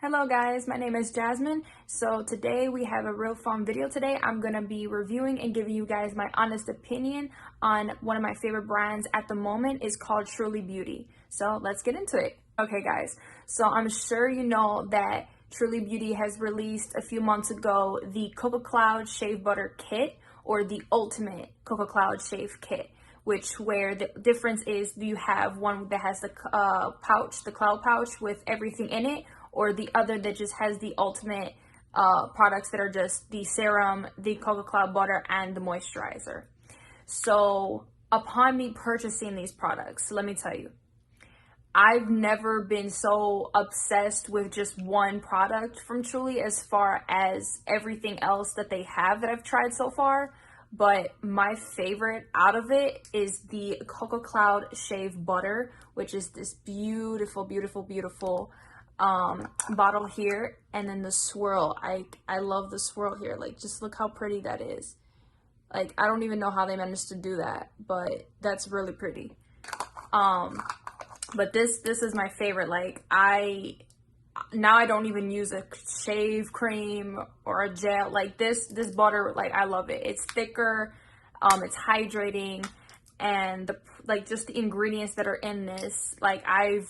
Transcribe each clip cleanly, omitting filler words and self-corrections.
Hello guys, my name is Jasmine. So today we have a real fun video today. I'm going to be reviewing and giving you guys my honest opinion on one of my favorite brands at the moment. Is called Truly Beauty. So let's get into it. Okay guys, so I'm sure you know that Truly Beauty has released a few months ago the Coco Cloud Shave Butter Kit, or the Ultimate Coco Cloud Shave Kit, where the difference is you have one that has the pouch, the cloud pouch with everything in it, or the other that just has the ultimate products that are just the serum, the Coco Cloud butter, and the moisturizer. So upon me purchasing these products, let me tell you, I've never been so obsessed with just one product from Truly as far as everything else that they have that I've tried so far. But my favorite out of it is the Coco Cloud Shave Butter, which is this beautiful, beautiful, beautiful bottle here. And then the swirl, I love the swirl here. Like, just look how pretty that is. Like, I don't even know how they managed to do that, but that's really pretty. But this is my favorite. Like, now I don't even use a shave cream or a gel. Like, this butter, like, I love it. It's thicker, it's hydrating, and just the ingredients that are in this, like, I've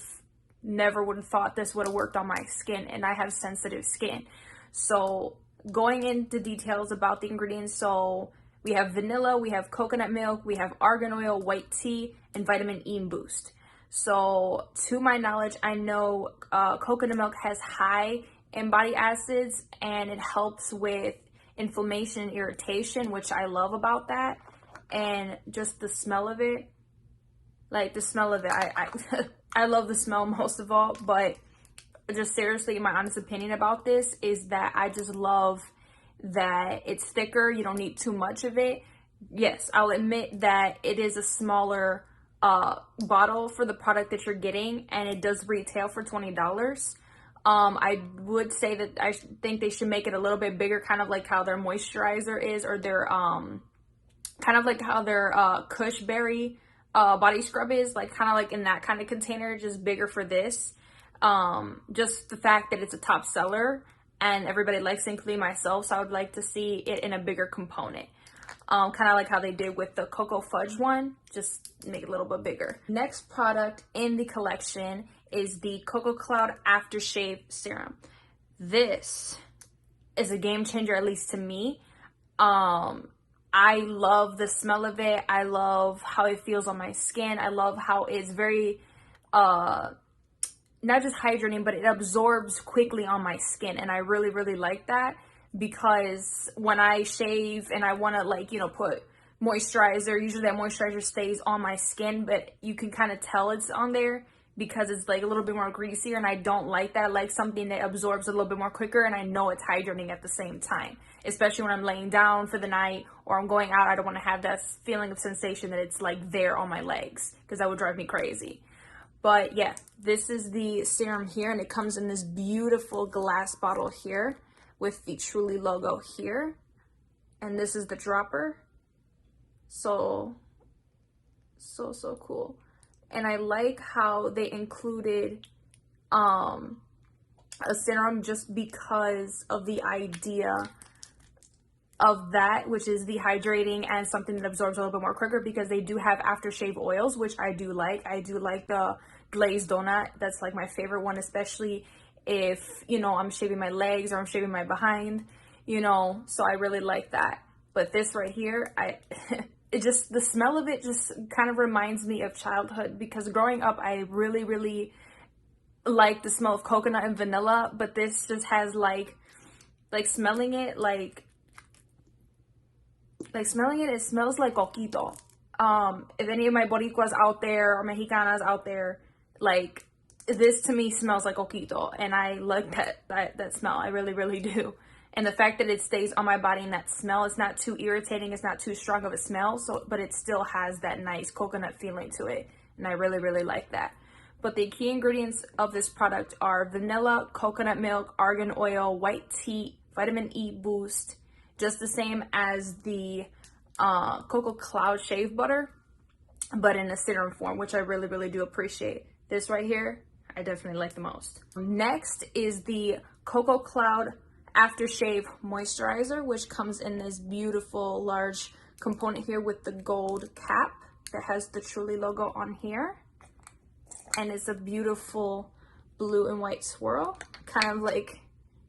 never would have thought this would have worked on my skin, and I have sensitive skin. So going into details about the ingredients, so we have vanilla, we have coconut milk, we have argan oil, white tea, and vitamin E boost. So to my knowledge, I know coconut milk has high in body acids, and it helps with inflammation and irritation, which I love about that. And just the smell of it, like the smell of it, I love the smell most of all. But just seriously, my honest opinion about this is that I just love that it's thicker. You don't need too much of it. Yes, I'll admit that it is a smaller bottle for the product that you're getting, and it does retail for $20. I would say that I think they should make it a little bit bigger, kind of like how their moisturizer is, or their kind of like how their Kush Berry body scrub is, like kind of like in that kind of container, just bigger for this. Just the fact that it's a top seller and everybody likes it, including myself, so I would like to see it in a bigger component. Kind of like how they did with the Cocoa Fudge one, just make it a little bit bigger. Next product in the collection is the Coco Cloud Aftershave Serum. This is a game changer, at least to me. I love the smell of it. I love how it feels on my skin. I love how it's very, not just hydrating, but it absorbs quickly on my skin. And I really, really like that, because when I shave and I want to, like, you know, put moisturizer, usually that moisturizer stays on my skin, but you can kind of tell it's on there because it's like a little bit more greasier, and I don't like that. I like something that absorbs a little bit more quicker, and I know it's hydrating at the same time, especially when I'm laying down for the night or I'm going out. I don't want to have that feeling of sensation that it's like there on my legs, because that would drive me crazy. But yeah, this is the serum here, and it comes in this beautiful glass bottle here with the Truly logo here, and this is the dropper. So cool. And I like how they included a serum, just because of the idea of that, which is the hydrating and something that absorbs a little bit more quicker, because they do have aftershave oils, which I do like. I do like the glazed donut. That's like my favorite one, especially if, you know, I'm shaving my legs or I'm shaving my behind, you know, so I really like that. But this right here, it just, the smell of it just kind of reminds me of childhood, because growing up, I really, really like the smell of coconut and vanilla, but this just has like smelling it, it smells like coquito. If any of my boricuas out there or mexicanas out there, like, this to me smells like coquito, and I like that smell. I really, really do. And the fact that it stays on my body, and that smell is not too irritating, it's not too strong of a smell, but it still has that nice coconut feeling to it, and I really, really like that. But the key ingredients of this product are vanilla, coconut milk, argan oil, white tea, vitamin E boost, just the same as the Coco Cloud Shave Butter, but in a serum form, which I really, really do appreciate. This right here, I definitely like the most. Next is the Coco Cloud Aftershave Moisturizer, which comes in this beautiful large component here with the gold cap that has the Truly logo on here. And it's a beautiful blue and white swirl. Kind of like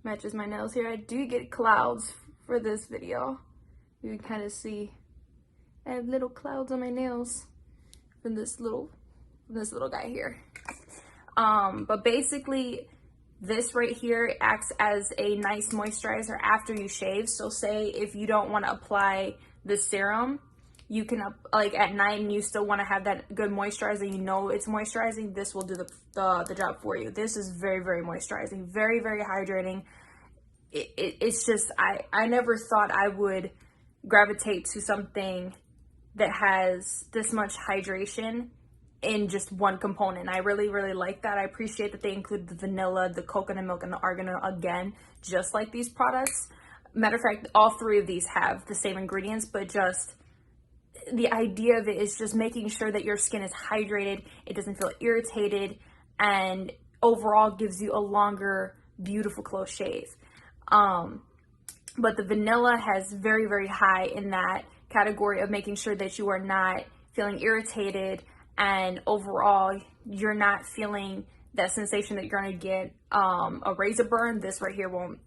matches my nails here. I do get clouds for this video. You can kind of see I have little clouds on my nails from this little guy here. But basically this right here acts as a nice moisturizer after you shave. So say if you don't want to apply the serum, you can like at night and you still want to have that good moisturizer, you know it's moisturizing, this will do the job for you. This is very, very moisturizing, very, very hydrating. It's just, I never thought I would gravitate to something that has this much hydration in just one component. I really, really like that. I appreciate that they include the vanilla, the coconut milk, and the argan again, just like these products. Matter of fact, all three of these have the same ingredients, but just the idea of it is just making sure that your skin is hydrated, it doesn't feel irritated, and overall gives you a longer, beautiful close shave. But the vanilla has very, very high in that category of making sure that you are not feeling irritated, and overall you're not feeling that sensation that you're gonna get a razor burn. This right here won't,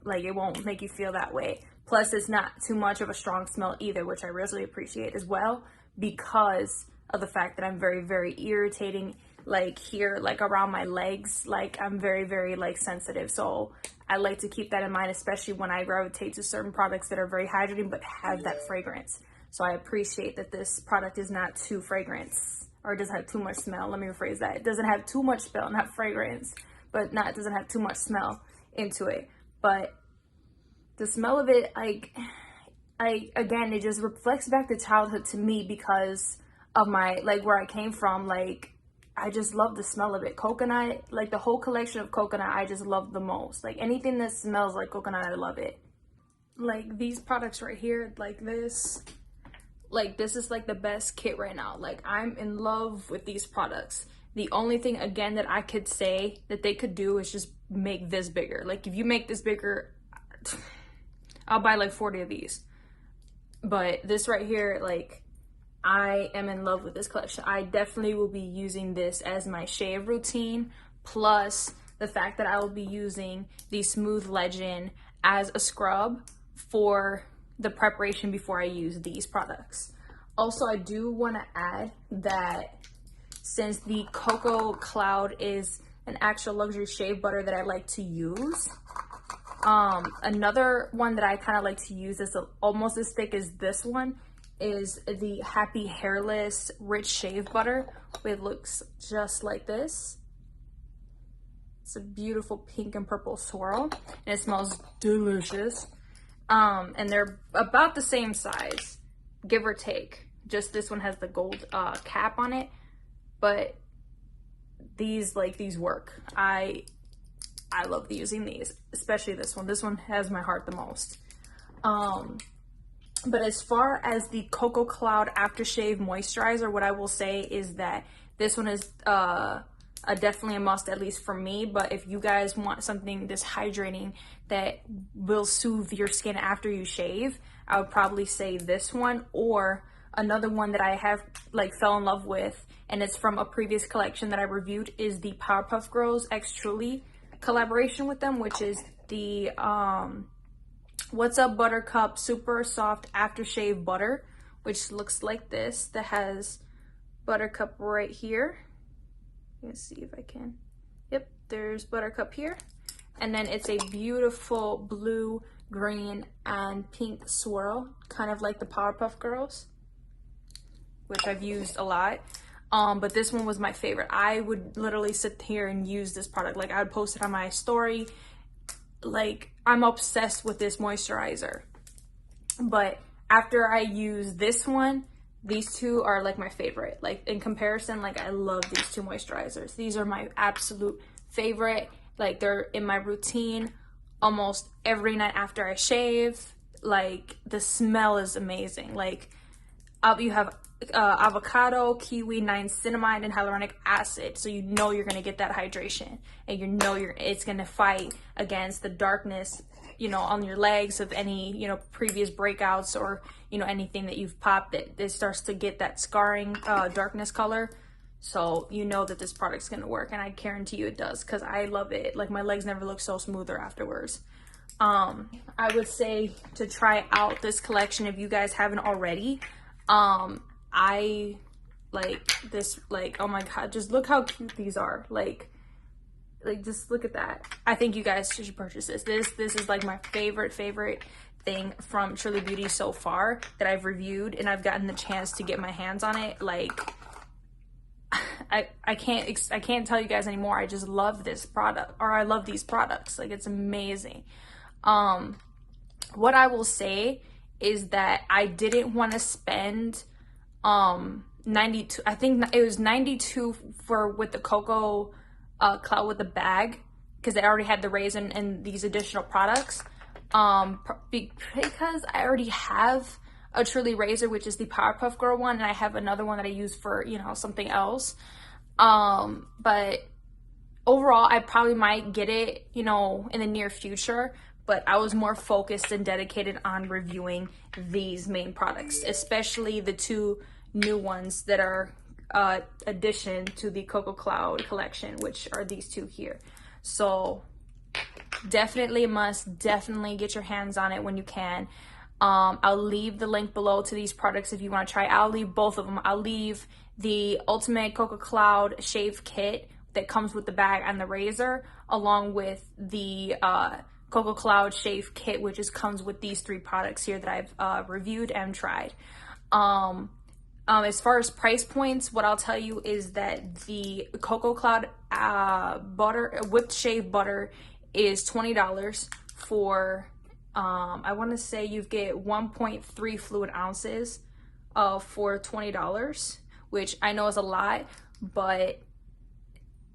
like, it won't make you feel that way. Plus it's not too much of a strong smell either, which I really appreciate as well, because of the fact that I'm very, very irritating, like here, like around my legs, like I'm very, very like sensitive. So I like to keep that in mind, especially when I gravitate to certain products that are very hydrating but have that fragrance. So I appreciate that this product is not too fragrance, or it doesn't have too much smell. Let me rephrase that. It doesn't have too much smell, not fragrance, but it doesn't have too much smell into it. But the smell of it, again, it just reflects back to childhood to me because of my, like, where I came from. Like, I just love the smell of it. Coconut, like the whole collection of coconut, I just love the most. Like anything that smells like coconut, I love it. Like these products right here, like this is like the best kit right now. Like I'm in love with these products. The only thing, again, that I could say that they could do is just make this bigger. Like if you make this bigger, I'll buy like 40 of these. But this right here, like, I am in love with this collection. I definitely will be using this as my shave routine, plus the fact that I will be using the Smooth Legend as a scrub for the preparation before I use these products. Also, I do want to add that since the Coco Cloud is an actual luxury shave butter that I like to use, another one that I kind of like to use is almost as thick as this one is the Happy Hairless Rich Shave Butter. It looks just like this. It's a beautiful pink and purple swirl, and it smells delicious. And they're about the same size, give or take. Just this one has the gold cap on it, but these work. I love using these, especially this one. This one has my heart the most. But as far as the Coco Cloud Aftershave Moisturizer, what I will say is that this one is definitely a must, at least for me. But if you guys want something this hydrating that will soothe your skin after you shave, I would probably say this one, or another one that I have like fell in love with, and it's from a previous collection that I reviewed, is the Powerpuff Girls X Truly collaboration with them, which is the What's Up Buttercup Super Soft Aftershave Butter, which looks like this, that has Buttercup right here. Let's see if I can. Yep, there's Buttercup here. And then it's a beautiful blue, green, and pink swirl, kind of like the Powerpuff Girls, which I've used a lot. But this one was my favorite. I would literally sit here and use this product. Like I would post it on my story. Like I'm obsessed with this moisturizer. But after I use this one, these two are like my favorite. Like in comparison, like I love these two moisturizers. These are my absolute favorite. Like they're in my routine almost every night after I shave. Like the smell is amazing. Like you have avocado, kiwi, niacinamide, and hyaluronic acid. So you know you're gonna get that hydration, and you know it's gonna fight against the darkness, you know, on your legs of any, you know, previous breakouts or, you know, anything that you've popped that it starts to get that scarring darkness color. So you know that this product's gonna work, and I guarantee you it does, because I love it. Like, my legs never look so smoother afterwards. I would say to try out this collection if you guys haven't already. I like this, like, oh my god, just look how cute these are. Like just look at that. I think you guys should purchase this. This is like my favorite thing from Truly Beauty so far that I've reviewed, and I've gotten the chance to get my hands on it. Like, I can't tell you guys anymore. I just love this product, or I love these products. Like, it's amazing. What I will say is that I didn't want to spend 92, I think it was 92 with the Coco Cloud with the bag, because I already had the razor and these additional products, because I already have a Truly razor, which is the Powerpuff Girl one, and I have another one that I use for, you know, something else. But overall, I probably might get it, you know, in the near future, but I was more focused and dedicated on reviewing these main products, especially the two new ones that are addition to the Coco Cloud collection, which are these two here. So definitely definitely get your hands on it when you can. I'll leave the link below to these products if you want to try. I'll leave both of them. I'll leave the Ultimate Coco Cloud Shave Kit that comes with the bag and the razor, along with the Coco Cloud Shave Kit, which comes with these three products here that I've reviewed and tried. As far as price points, what I'll tell you is that the Coco Cloud whipped shave butter is $20 for, I want to say you get 1.3 fluid ounces for $20, which I know is a lot, but,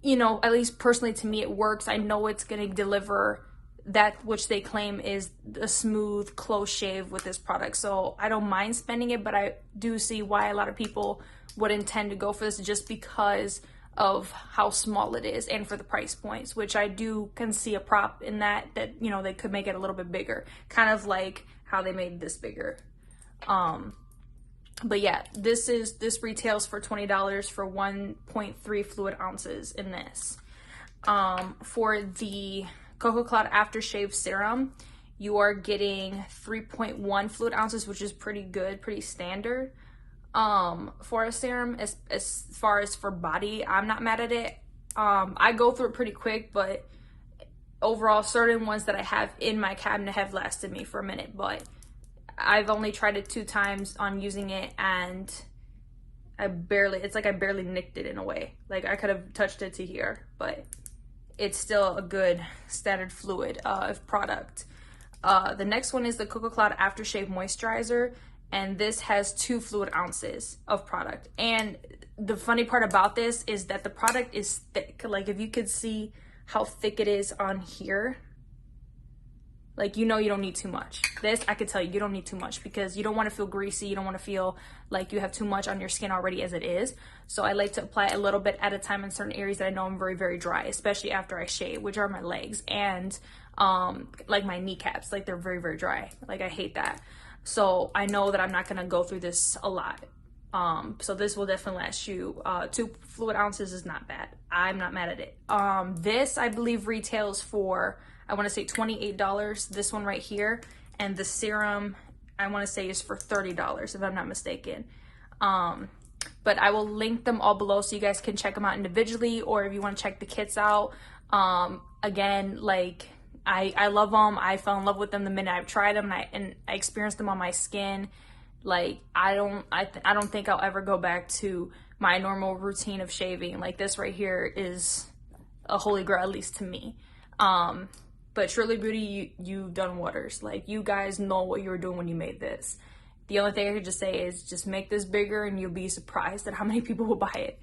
you know, at least personally to me it works. I know it's going to deliver that which they claim is a smooth, close shave with this product. So I don't mind spending it, but I do see why a lot of people would intend to go for this, just because of how small it is and for the price points, which I can see a prop in that, you know, they could make it a little bit bigger, kind of like how they made this bigger. But yeah, this retails for $20 for 1.3 fluid ounces in this. For the Coco Cloud Aftershave Serum, you are getting 3.1 fluid ounces, which is pretty good, pretty standard for a serum. As far as for body, I'm not mad at it. I go through it pretty quick, but overall, certain ones that I have in my cabinet have lasted me for a minute, but I've only tried it 2 times on using it, and it's like I barely nicked it in a way. Like, I could have touched it to here, but it's still a good standard fluid product. The next one is the Coco Cloud Aftershave Moisturizer, and this has 2 fluid ounces of product. And the funny part about this is that the product is thick. Like, if you could see how thick it is on here, like, you know, you don't need too much. This, I could tell you, you don't need too much, because you don't want to feel greasy. You don't want to feel like you have too much on your skin already as it is. So I like to apply a little bit at a time in certain areas that I know I'm very, very dry, especially after I shave, which are my legs and like my kneecaps. Like, they're very, very dry. Like, I hate that. So I know that I'm not going to go through this a lot. So this will definitely last you. 2 fluid ounces is not bad. I'm not mad at it. This, I believe, retails for, I want to say $28, this one right here. And the serum, I want to say, is for $30, if I'm not mistaken. But I will link them all below so you guys can check them out individually, or if you want to check the kits out. Again, like, I love them. I fell in love with them the minute I've tried them, and I experienced them on my skin. Like, I don't think I'll ever go back to my normal routine of shaving. Like, this right here is a holy grail, at least to me. But Truly Beauty, you've done waters. Like, you guys know what you were doing when you made this. The only thing I could just say is just make this bigger, and you'll be surprised at how many people will buy it.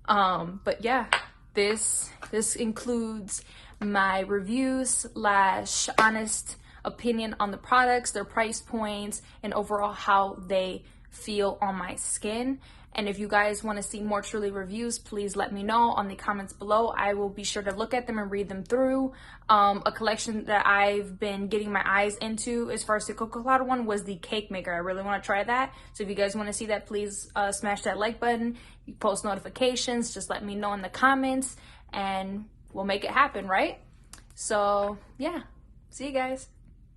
But yeah, this includes my reviews / honest opinion on the products, their price points, and overall how they feel on my skin. And if you guys want to see more Truly reviews, please let me know on the comments below. I will be sure to look at them and read them through. A collection that I've been getting my eyes into as far as the Coco Cloud one was the cake maker. I really want to try that. So if you guys want to see that, please smash that like button. You post notifications, just let me know in the comments and we'll make it happen, right? So yeah, see you guys.